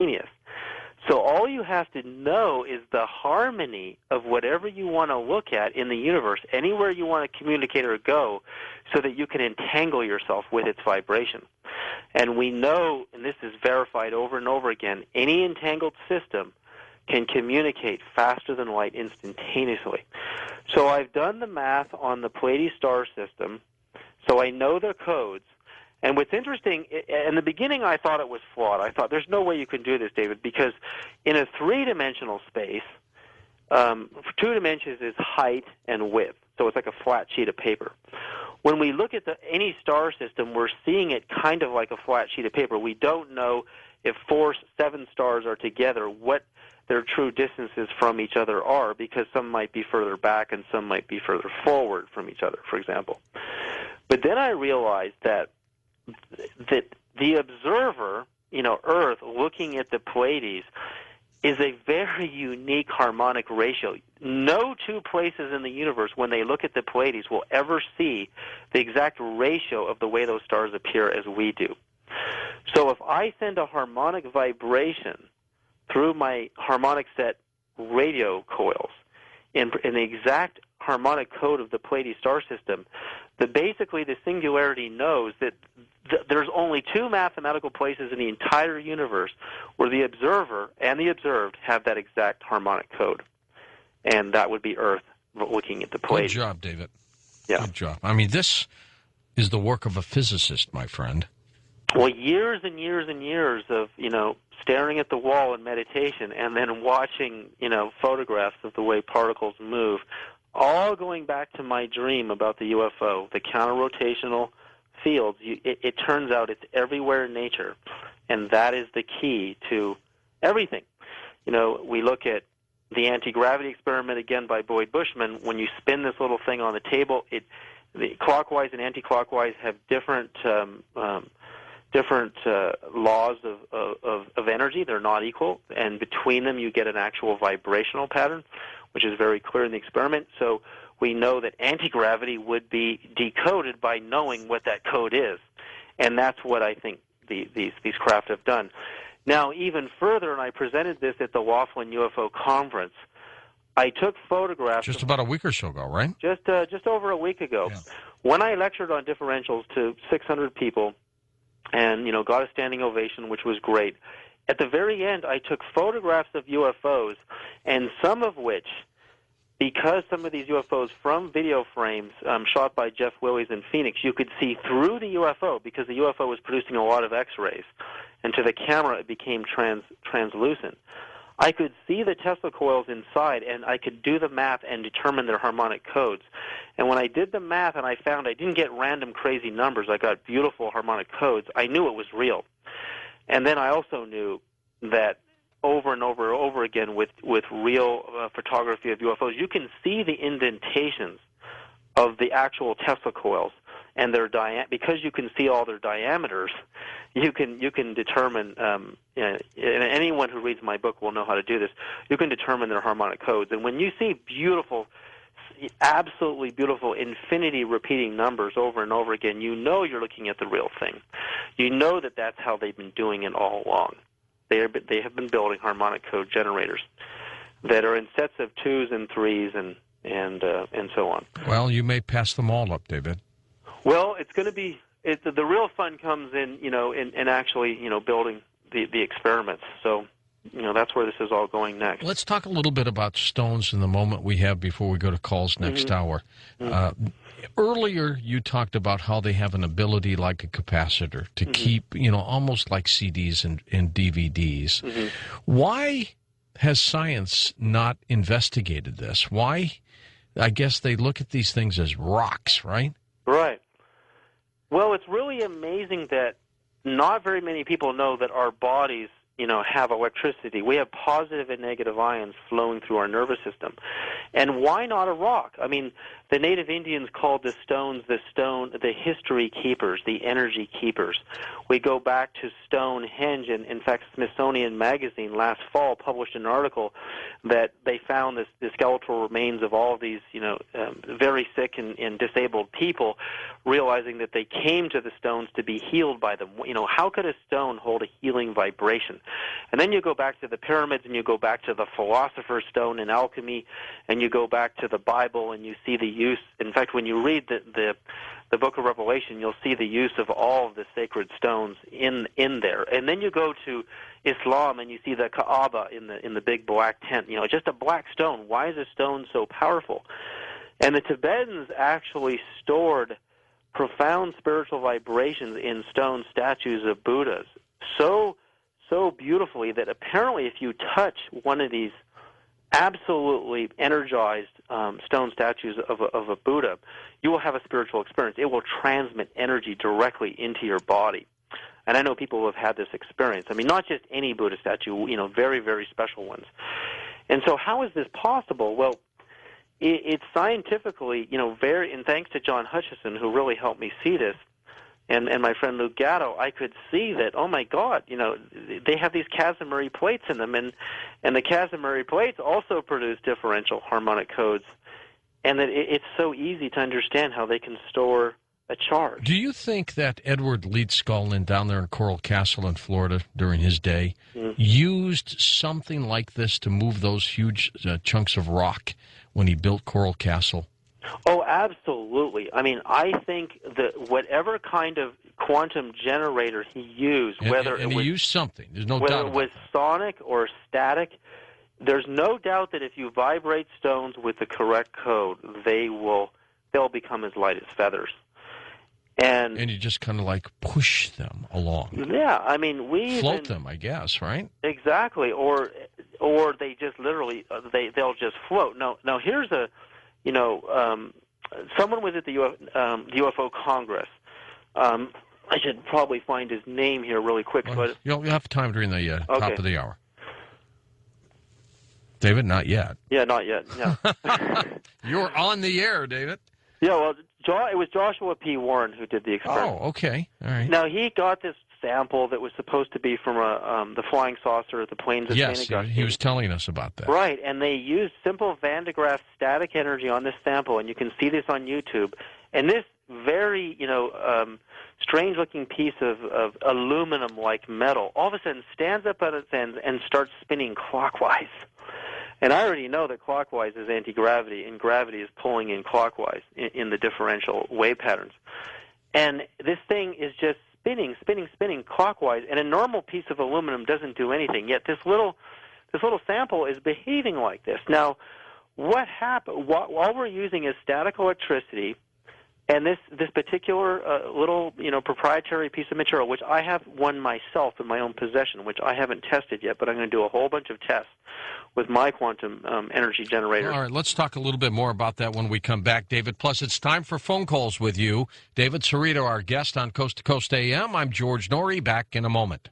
instantaneous. So all you have to know is the harmony of whatever you want to look at in the universe, anywhere you want to communicate or go, so that you can entangle yourself with its vibration. And we know, and this is verified over and over again, any entangled system can communicate faster than light instantaneously. So I've done the math on the Pleiades star system, so I know their codes. And what's interesting, in the beginning I thought it was flawed. I thought, there's no way you can do this, David, because in a three-dimensional space, 2 dimensions is height and width, so it's like a flat sheet of paper. When we look at any star system, we're seeing it kind of like a flat sheet of paper. We don't know if 7 stars are together, what their true distances from each other are, because some might be further back and some might be further forward from each other, for example. But then I realized that the observer, Earth, looking at the Pleiades, is a very unique harmonic ratio. No two places in the universe, when they look at the Pleiades, will ever see the exact ratio of the way those stars appear as we do. So if I send a harmonic vibration through my harmonic set radio coils in the exact harmonic code of the Pleiades star system, basically the singularity knows that there's only 2 mathematical places in the entire universe where the observer and the observed have that exact harmonic code, and that would be Earth looking at the Pleiades. Good job, David. Yeah. Good job. I mean, this is the work of a physicist, my friend. Well, years and years and years of, staring at the wall in meditation and then watching, photographs of the way particles move, all going back to my dream about the UFO, the counter-rotational fields. It turns out it's everywhere in nature, and that is the key to everything. We look at the anti-gravity experiment again by Boyd Bushman. When you spin this little thing on the table, the clockwise and anti-clockwise have different laws of energy. They're not equal, and between them you get an actual vibrational pattern, which is very clear in the experiment. So we know that anti-gravity would be decoded by knowing what that code is, and that's what I think these craft have done. Now, even further, and I presented this at the Laughlin UFO conference, I took photographs just about a week or so ago, right? Just over a week ago, yeah. When I lectured on differentials to 600 people, and got a standing ovation, which was great. At the very end, I took photographs of UFOs, and some of which, because some of these UFOs from video frames shot by Jeff Willies in Phoenix, you could see through the UFO because the UFO was producing a lot of X-rays, and to the camera it became translucent. I could see the Tesla coils inside, and I could do the math and determine their harmonic codes. And when I did the math and I found I didn't get random crazy numbers, I got beautiful harmonic codes, I knew it was real. And then I also knew that over and over and over again with real photography of UFOs, you can see the indentations of the actual Tesla coils, and their because you can see all their diameters, you can determine. And anyone who reads my book will know how to do this. You can determine their harmonic codes, and when you see beautiful, absolutely beautiful, infinity repeating numbers over and over again, you know you're looking at the real thing. You know that that's how they've been doing it all along. They have been building harmonic code generators that are in sets of 2s and 3s and so on. Well, you may pass them all up, David. Well, it's going to be the real fun comes in in actually building the experiments. So that's where this is all going next. Let's talk a little bit about stones in the moment we have before we go to calls next hour. Earlier, you talked about how they have an ability like a capacitor to keep, almost like CDs and DVDs. Why has science not investigated this? Why? I guess they look at these things as rocks, right? Right. Well, it's really amazing that not very many people know that our bodies, have electricity. We have positive and negative ions flowing through our nervous system. And why not a rock? I mean, The native Indians called the stones the history keepers, the energy keepers. We go back to Stonehenge, and in fact, Smithsonian Magazine last fall published an article that they found the skeletal remains of all of these, very sick and disabled people, realizing that they came to the stones to be healed by them. How could a stone hold a healing vibration? And then you go back to the pyramids, and you go back to the Philosopher's Stone in alchemy, and you go back to the Bible, and you see the use. In fact, when you read the book of Revelation, you'll see the use of all of the sacred stones in there. And then you go to Islam, and you see the Kaaba in the big black tent. Just a black stone. Why is a stone so powerful? And the Tibetans actually stored profound spiritual vibrations in stone statues of Buddhas so beautifully that apparently if you touch one of these absolutely energized stone statues of a Buddha, you will have a spiritual experience. It will transmit energy directly into your body. And I know people who have had this experience. I mean, not just any Buddha statue, very, very special ones. And so how is this possible? Well, it's scientifically, and thanks to John Hutchison, who really helped me see this, and my friend Luke Gatto, I could see that, oh my God, they have these Casimir plates in them, and the Casimir plates also produce differential harmonic codes, and that it's so easy to understand how they can store a charge. Do you think that Edward Leedskalnin down there in Coral Castle in Florida during his day used something like this to move those huge chunks of rock when he built Coral Castle? Oh, absolutely. I mean, I think that whatever kind of quantum generator he used, he used something. There's no doubt about whether it was sonic or static, there's no doubt that if you vibrate stones with the correct code, they'll become as light as feathers. And you just kind of like push them along. Yeah, I mean, float them, I guess, right? Exactly, or they just literally they'll just float. Now here's someone was at the UFO Congress. I should probably find his name here really quick. But you'll have time during the top of the hour. David, not yet. Yeah, not yet. Yeah. You're on the air, David. Yeah, well, it was Joshua P. Warren who did the experiment. Oh, okay. All right. Now, he got this sample that was supposed to be from the flying saucer at the plains of St. Augustine. Yes, he was telling us about that. Right, and they used simple Van de Graaff static energy on this sample, and you can see this on YouTube. And this very, strange-looking piece of aluminum-like metal all of a sudden stands up at its ends and starts spinning clockwise. And I already know that clockwise is anti-gravity, and gravity is pulling in clockwise in the differential wave patterns. And this thing is just spinning clockwise, and a normal piece of aluminum doesn't do anything. Yet this little sample is behaving like this. Now, what happened? All we're using is static electricity, and this particular little proprietary piece of material, which I have one myself in my own possession, which I haven't tested yet, but I'm going to do a whole bunch of tests with my quantum energy generator. All right, let's talk a little bit more about that when we come back, David. Plus, it's time for phone calls with you. David Cerrito, our guest on Coast to Coast AM. I'm George Norrie, back in a moment.